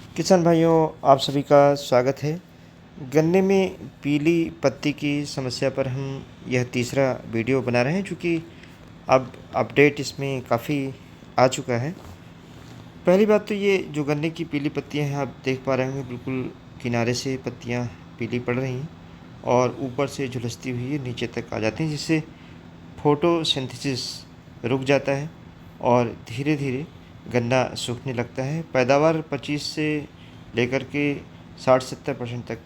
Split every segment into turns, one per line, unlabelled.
किसान भाइयों, आप सभी का स्वागत है। गन्ने में पीली पत्ती की समस्या पर हम यह तीसरा वीडियो बना रहे हैं, चूँकि अब अपडेट इसमें काफ़ी आ चुका है। पहली बात तो ये जो गन्ने की पीली पत्तियां हैं, आप देख पा रहे होंगे, बिल्कुल किनारे से पत्तियां पीली पड़ रही हैं और ऊपर से झुलसती हुई नीचे तक आ जाती हैं, जिससे फोटोसिंथेसिस रुक जाता है और धीरे धीरे गन्ना सूखने लगता है। पैदावार 25 से लेकर के 60-70% तक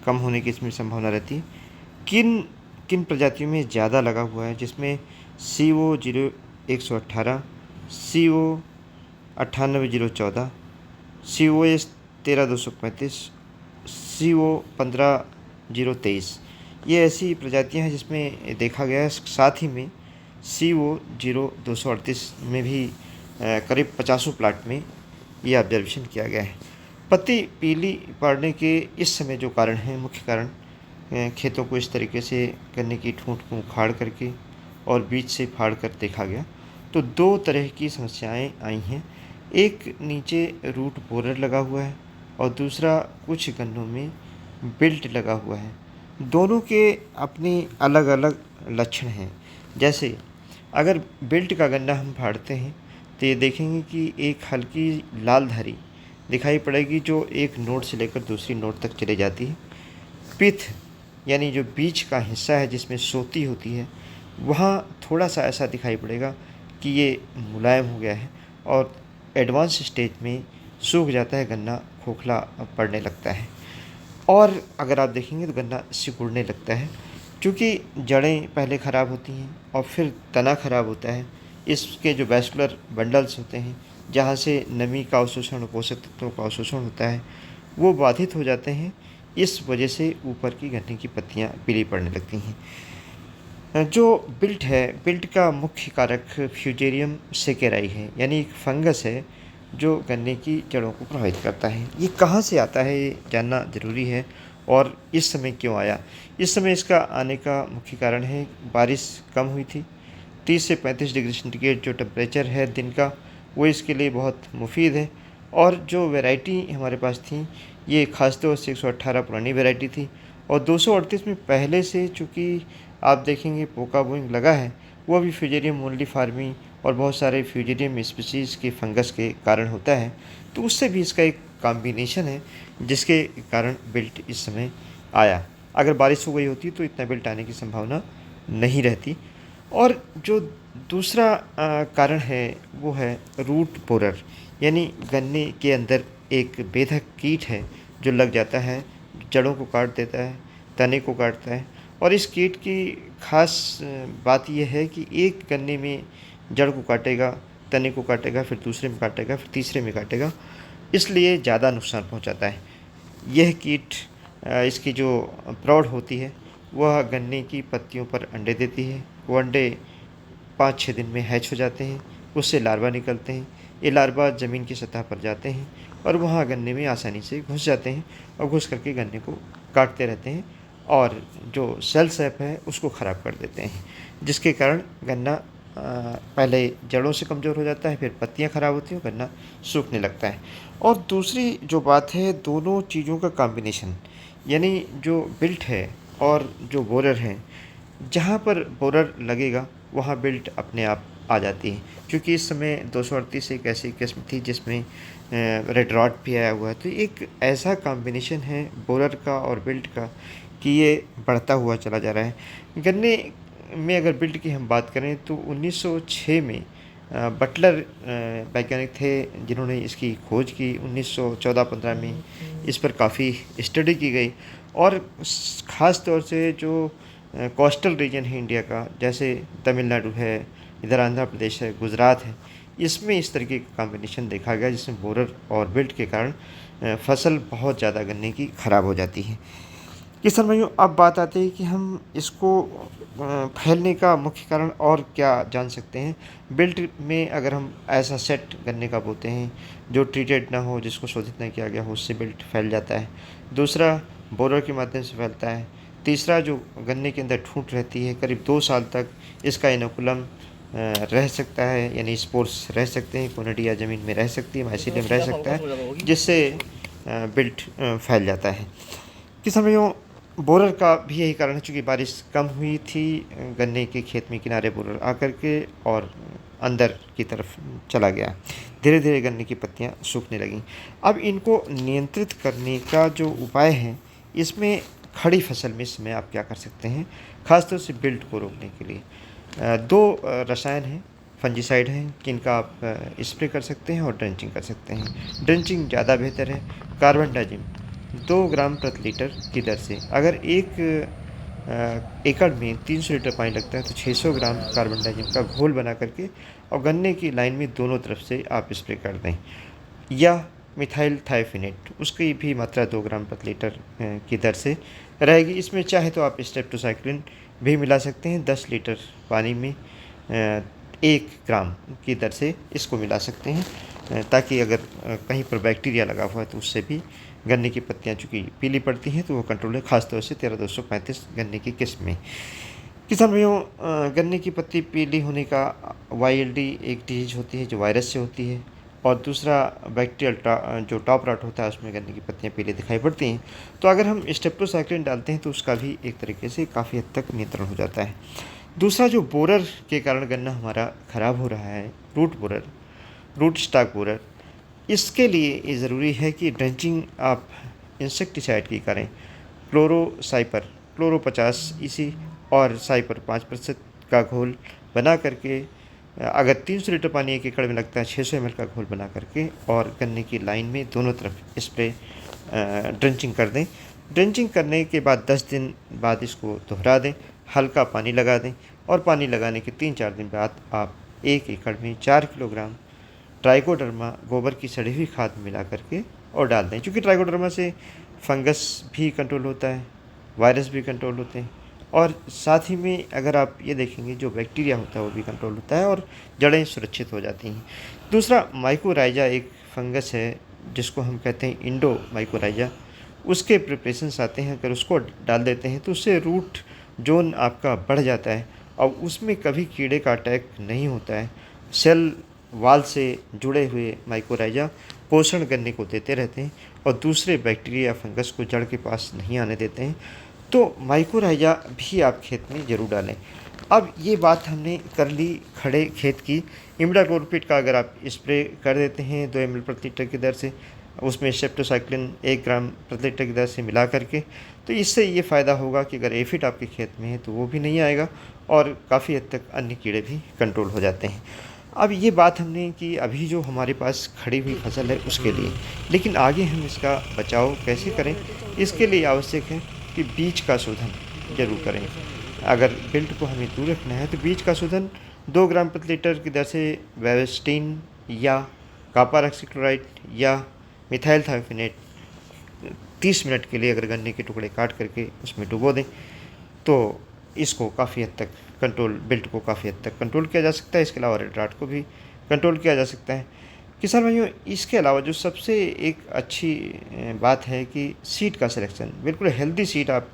कम होने की इसमें संभावना रहती है। किन किन प्रजातियों में ज़्यादा लगा हुआ है, जिसमें CO0118, CO98-014, COS 13235, CO15-023, ये ऐसी प्रजातियां हैं जिसमें देखा गया है। साथ ही में CO0238 में भी करीब 50 प्लाट में ये ऑब्जर्वेशन किया गया है। पत्ती पीली पड़ने के इस समय जो कारण हैं, मुख्य कारण खेतों को इस तरीके से गन्ने की ठूंठ को उखाड़ करके और बीज से फाड़ कर देखा गया तो दो तरह की समस्याएं आई हैं। एक नीचे रूट बोरर लगा हुआ है और दूसरा कुछ गन्नों में बिल्ट लगा हुआ है। दोनों के अपने अलग अलग लक्षण हैं। जैसे अगर बिल्ट का गन्ना हम फाड़ते हैं तो ये देखेंगे कि एक हल्की लाल धारी दिखाई पड़ेगी जो एक नोड से लेकर दूसरी नोड तक चली जाती है। पिथ यानी जो बीच का हिस्सा है जिसमें सोती होती है, वहाँ थोड़ा सा ऐसा दिखाई पड़ेगा कि ये मुलायम हो गया है और एडवांस स्टेज में सूख जाता है, गन्ना खोखला पड़ने लगता है। और अगर आप देखेंगे तो गन्ना सिकुड़ने लगता है, क्योंकि जड़ें पहले ख़राब होती हैं और फिर तना ख़राब होता है। इसके जो वैस्कुलर बंडल्स होते हैं, जहाँ से नमी का अवशोषण, पोषक तत्वों का अवशोषण होता है, वो बाधित हो जाते हैं। इस वजह से ऊपर की गन्ने की पत्तियाँ पीली पड़ने लगती हैं। जो बिल्ट है, बिल्ट का मुख्य कारक फ्यूजेरियम सेकेराई है, यानी एक फंगस है जो गन्ने की जड़ों को प्रभावित करता है। ये कहाँ से आता है ये जानना ज़रूरी है और इस समय क्यों आया। इस समय इसका आने का मुख्य कारण है बारिश कम हुई थी। 30 से 35 डिग्री सेंटीग्रेड जो टेम्परेचर है दिन का, वो इसके लिए बहुत मुफीद है। और जो वैरायटी हमारे पास थी, ये ख़ास तौर से 118 पुरानी वैरायटी थी और 238 में पहले से, चूँकि आप देखेंगे पोका बोइंग लगा है, वो भी फ्यूजेरियम मोनली फार्मी और बहुत सारे फ्यूजेरियम स्पीसीज़ के फंगस के कारण होता है। तो उससे भी इसका एक कॉम्बिनेशन है जिसके कारण बिल्ट इस समय आया। अगर बारिश हो गई होती तो इतना बिल्ट आने की संभावना नहीं रहती। और जो दूसरा कारण है वो है रूट बोरर, यानी गन्ने के अंदर एक बेधक कीट है जो लग जाता है, जड़ों को काट देता है, तने को काटता है। और इस कीट की खास बात यह है कि एक गन्ने में जड़ को काटेगा, तने को काटेगा, फिर दूसरे में काटेगा, फिर तीसरे में काटेगा, इसलिए ज़्यादा नुकसान पहुंचाता है। यह कीट इसकी जो प्रौढ़ होती है वह गन्ने की पत्तियों पर अंडे देती है। वो अंडे 5-6 दिन में हैच हो जाते हैं, उससे लार्वा निकलते हैं। ये लार्वा ज़मीन की सतह पर जाते हैं और वहाँ गन्ने में आसानी से घुस जाते हैं और घुस करके गन्ने को काटते रहते हैं और जो सेल सैप है उसको ख़राब कर देते हैं, जिसके कारण गन्ना पहले जड़ों से कमज़ोर हो जाता है, फिर पत्तियाँ ख़राब होती हैं, गन्ना सूखने लगता है। और दूसरी जो बात है, दोनों चीज़ों का कॉम्बिनेशन, यानी जो बिल्ट है और जो बोरर है, जहाँ पर बोरर लगेगा वहाँ बिल्ट अपने आप आ जाती है। क्योंकि इस समय 238 एक ऐसी किस्म थी जिसमें रेड रॉट भी आया हुआ है। तो एक ऐसा कॉम्बिनेशन है बोरर का और बिल्ट का कि ये बढ़ता हुआ चला जा रहा है। गन्ने में अगर बिल्ट की हम बात करें तो 1906 में बटलर वैज्ञानिक थे जिन्होंने इसकी खोज की। 1914-15 में इस पर काफ़ी स्टडी की गई और ख़ास तौर से जो कोस्टल रीजन है इंडिया का, जैसे तमिलनाडु है, इधर आंध्र प्रदेश है, गुजरात है, इसमें इस तरीके का कॉम्बिनेशन देखा गया जिसमें बोरर और बिल्ट के कारण फसल बहुत ज़्यादा गन्ने की ख़राब हो जाती है। किसान भाइयों, अब बात आती है कि हम इसको फैलने का मुख्य कारण और क्या जान सकते हैं। बिल्ट में अगर हम ऐसा सेट गन्ने का बोते हैं जो ट्रीटेड ना हो, जिसको शोधित नहीं किया गया हो, उससे बिल्ट फैल जाता है। दूसरा, बोरर के माध्यम से फैलता है। तीसरा, जो गन्ने के अंदर ठूंठ रहती है, करीब 2 साल तक इसका इनोकुलम रह सकता है, यानी स्पोर्स रह सकते हैं, कोनिडिया ज़मीन में रह सकती है, माइसीलियम रह सकता है, जिससे बिल्ट फैल जाता है। किसान भाइयों, बोरर का भी यही कारण है, चूँकि बारिश कम हुई थी, गन्ने के खेत में किनारे बोरर आकर के और अंदर की तरफ चला गया। धीरे धीरे गन्ने की पत्तियां सूखने लगीं। अब इनको नियंत्रित करने का जो उपाय है, इसमें खड़ी फसल में इस समय आप क्या कर सकते हैं, खासतौर से बिल्ट को रोकने के लिए दो रसायन हैं, फंजीसाइड हैं, जिनका आप स्प्रे कर सकते हैं और ड्रेंचिंग कर सकते हैं। ड्रेंचिंग ज़्यादा बेहतर है। कार्बनडाजिम 2 ग्राम प्रति लीटर की दर से, अगर एक एकड़ में 300 लीटर पानी लगता है तो 600 ग्राम कार्बनडाजिम का घोल बना करके और गन्ने की लाइन में दोनों तरफ से आप स्प्रे कर दें। या मिथाइल थायोफिनेट, उसकी भी मात्रा 2 ग्राम प्रति लीटर की दर से रहेगी। इसमें चाहे तो आप स्ट्रेप्टोसाइक्लिन भी मिला सकते हैं, 10 लीटर पानी में 1 ग्राम की दर से इसको मिला सकते हैं, ताकि अगर कहीं पर बैक्टीरिया लगा हुआ है तो उससे भी गन्ने की पत्तियां चूँकि पीली पड़ती हैं तो वो कंट्रोल है, खासतौर से 13235 गन्ने की किस्म में। किसान भाइयों, गन्ने की पत्ती पीली होने का वाईएलडी एक डिजीज होती है जो वायरस से होती है, और दूसरा बैक्टीरियल जो टॉप रॉट होता है उसमें गन्ने की पत्तियां पीली दिखाई पड़ती हैं। तो अगर हम स्टेप्टोसाइक्लिन डालते हैं तो उसका भी एक तरीके से काफ़ी हद तक नियंत्रण हो जाता है। दूसरा, जो बोरर के कारण गन्ना हमारा ख़राब हो रहा है, root borer, root stock borer, इसके लिए ये ज़रूरी है कि ड्रेंचिंग आप इंसेक्टिसाइड की करें। क्लोरोसाइपर, क्लोरो 50 इसी और साइपर 5% का घोल बना करके, अगर 300 लीटर पानी 1 एकड़ में लगता है, 600 ml का घोल बना करके और गन्ने की लाइन में दोनों तरफ स्प्रे ड्रेंचिंग कर दें। ड्रेंचिंग करने के बाद 10 दिन बाद इसको दोहरा दें, हल्का पानी लगा दें, और पानी लगाने के 3-4 दिन बाद आप 1 एकड़ में 4 किलोग्राम ट्राइकोडर्मा गोबर की सड़ी हुई खाद मिला करके और डाल दें। क्योंकि ट्राइकोडर्मा से फंगस भी कंट्रोल होता है, वायरस भी कंट्रोल होते हैं, और साथ ही में अगर आप ये देखेंगे जो बैक्टीरिया होता है वो भी कंट्रोल होता है और जड़ें सुरक्षित हो जाती हैं। दूसरा, माइकोराइजा एक फंगस है जिसको हम कहते हैं इंडो माइकोराइजा, उसके प्रिपरेशंस आते हैं, अगर उसको डाल देते हैं तो उससे रूट जोन आपका बढ़ जाता है और उसमें कभी कीड़े का अटैक नहीं होता है। सेल वाल से जुड़े हुए माइकोराइजा पोषण गन्ने को देते रहते हैं और दूसरे बैक्टीरिया या फंगस को जड़ के पास नहीं आने देते हैं। तो माइकोराइजा भी आप खेत में ज़रूर डालें। अब ये बात हमने कर ली खड़े खेत की। इमिडाक्लोरपिड का अगर आप स्प्रे कर देते हैं 2 ml प्रति लीटर की दर से, उसमें सेप्टोसाइक्लिन 1 ग्राम प्रति लीटर की दर से मिला करके, तो इससे ये फ़ायदा होगा कि अगर एफिड आपके खेत में है तो वो भी नहीं आएगा और काफ़ी हद तक अन्य कीड़े भी कंट्रोल हो जाते हैं। अब ये बात हमने कि अभी जो हमारे पास खड़ी हुई फसल है उसके लिए, लेकिन आगे हम इसका बचाव कैसे करें, इसके लिए आवश्यक है कि बीज का शोधन जरूर करें। अगर बिल्ट को हमें दूर रखना है तो बीज का शोधन 2 ग्राम प्रति लीटर की दर से वेवेस्टीन या कॉपर ऑक्सीक्लोराइड या मिथाइल थायोफिनेट 30 मिनट के लिए अगर गन्ने के टुकड़े काट करके उसमें डुबो दें तो इसको काफ़ी हद तक कंट्रोल, बिल्ट को काफ़ी हद तक कंट्रोल किया जा सकता है। इसके अलावा रेड राट को भी कंट्रोल किया जा सकता है। किसान भाइयों, इसके अलावा जो सबसे एक अच्छी बात है कि सीड का सिलेक्शन, बिल्कुल हेल्दी सीड आप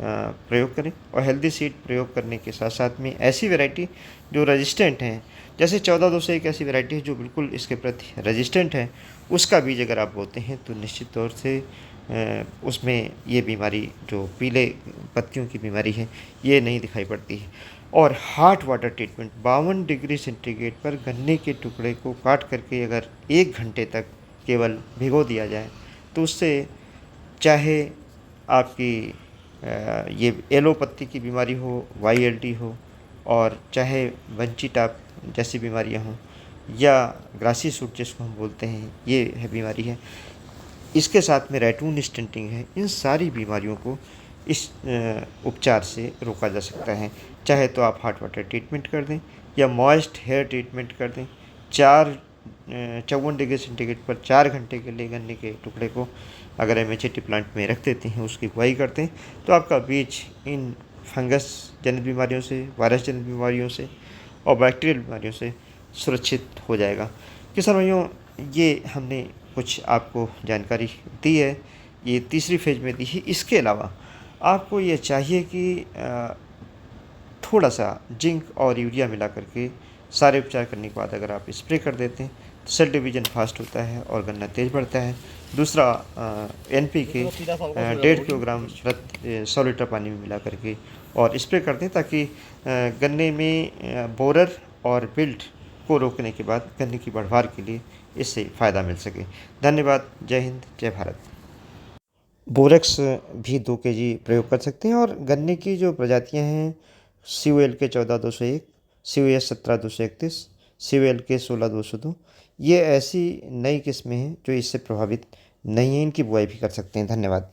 प्रयोग करें, और हेल्दी सीड प्रयोग करने के साथ साथ में ऐसी वैरायटी जो रेजिस्टेंट हैं, जैसे 14-2 एक ऐसी वैरायटी है जो बिल्कुल इसके प्रति रेजिस्टेंट है, उसका बीज अगर आप बोते हैं तो निश्चित तौर से उसमें ये बीमारी जो पीले पत्तियों की बीमारी है ये नहीं दिखाई पड़ती है। और hot water treatment 52 degree centigrade पर गन्ने के टुकड़े को काट करके अगर 1 घंटे तक केवल भिगो दिया जाए तो उससे चाहे आपकी ये येलो पत्ती की बीमारी हो, वाईएलडी हो, और चाहे वंची टाप जैसी बीमारियां हों, या ग्रासी सूट जिसको हम बोलते हैं ये है बीमारी है, इसके साथ में रैटून स्टंटिंग है, इन सारी बीमारियों को इस उपचार से रोका जा सकता है। चाहे तो आप हॉट वाटर ट्रीटमेंट कर दें या मॉइस्ट हेयर ट्रीटमेंट कर दें। 54 डिग्री सेंटीग्रेड पर 4 घंटे के लिए गन्ने के टुकड़े को अगर एमएचटी प्लांट में रख देते हैं, उसकी बुआई करते हैं, तो आपका बीज इन फंगस जनित बीमारियों से, वायरस जनित बीमारियों से और बैक्टीरियल बीमारियों से सुरक्षित हो जाएगा। किसान भाइयों, ये हमने कुछ आपको जानकारी दी है, ये तीसरी फेज में दी है। इसके अलावा आपको ये चाहिए कि थोड़ा सा जिंक और यूरिया मिला करके सारे उपचार करने के बाद अगर आप स्प्रे कर देते हैं सेल डिवीजन फास्ट होता है और गन्ना तेज बढ़ता है। दूसरा NPK 1.5 किलोग्राम प्रति 100 लीटर पानी में मिला करके और स्प्रे कर दें, ताकि गन्ने में बोरर और विल्ट को रोकने के बाद गन्ने की बढ़वार के लिए इससे फ़ायदा मिल सके। धन्यवाद। जय हिंद, जय भारत। बोरेक्स भी 2 kg प्रयोग कर सकते हैं। और गन्ने की जो प्रजातियां हैं, COL के 14-201, COS 17-231, COL के 16-202, ये ऐसी नई किस्में हैं जो इससे प्रभावित नहीं हैं। इनकी बुआई भी कर सकते हैं। धन्यवाद।